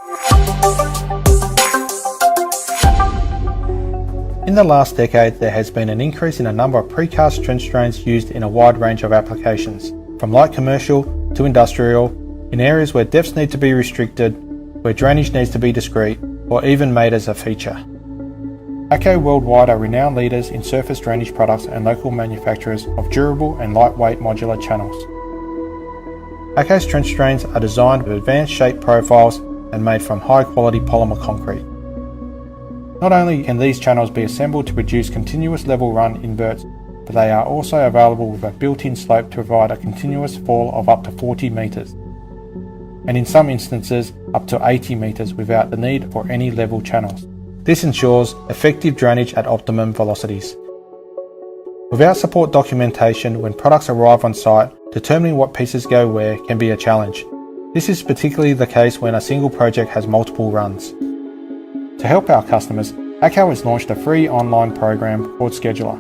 In the last decade, there has been an increase in the number of precast trench drains used in a wide range of applications, from light commercial to industrial, in areas where depths need to be restricted, where drainage needs to be discreet, or even made as a feature. ACO Worldwide are renowned leaders in surface drainage products and local manufacturers of durable and lightweight modular channels. ACO's trench drains are designed with advanced shape profiles and made from high-quality polymer concrete. Not only can these channels be assembled to produce continuous level run inverts, but they are also available with a built-in slope to provide a continuous fall of up to 40 metres, and in some instances up to 80 metres without the need for any level channels. This ensures effective drainage at optimum velocities. Without support documentation when products arrive on site, determining what pieces go where can be a challenge. This is particularly the case when a single project has multiple runs. To help our customers, ACO has launched a free online program called Scheduler.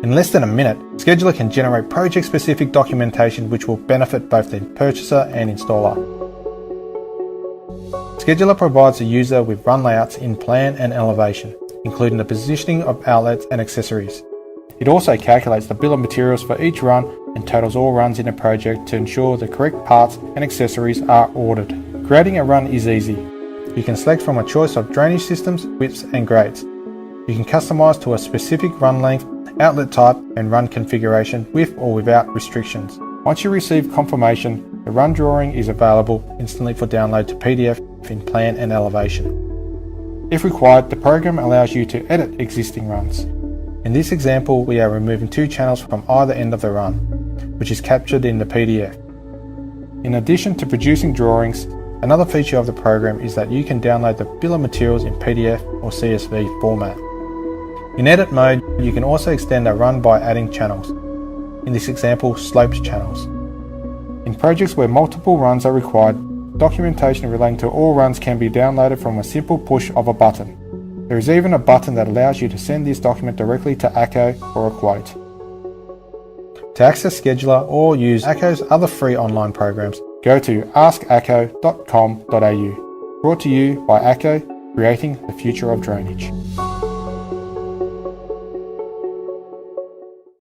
In less than a minute, Scheduler can generate project-specific documentation which will benefit both the purchaser and installer. Scheduler provides the user with run layouts in plan and elevation, including the positioning of outlets and accessories. It also calculates the bill of materials for each run and totals all runs in a project to ensure the correct parts and accessories are ordered. Creating a run is easy. You can select from a choice of drainage systems, widths and grades. You can customise to a specific run length, outlet type and run configuration with or without restrictions. Once you receive confirmation, the run drawing is available instantly for download to PDF in plan and elevation. If required, the program allows you to edit existing runs. In this example, we are removing 2 channels from either end of the run, which is captured in the PDF. In addition to producing drawings, another feature of the program is that you can download the bill of materials in PDF or CSV format. In edit mode, you can also extend a run by adding channels. In this example, sloped channels. In projects where multiple runs are required, documentation relating to all runs can be downloaded from a simple push of a button. There is even a button that allows you to send this document directly to ACO for a quote. To access Scheduler or use ACO's other free online programs, go to askACO.com.au. Brought to you by ACO, creating the future of drainage.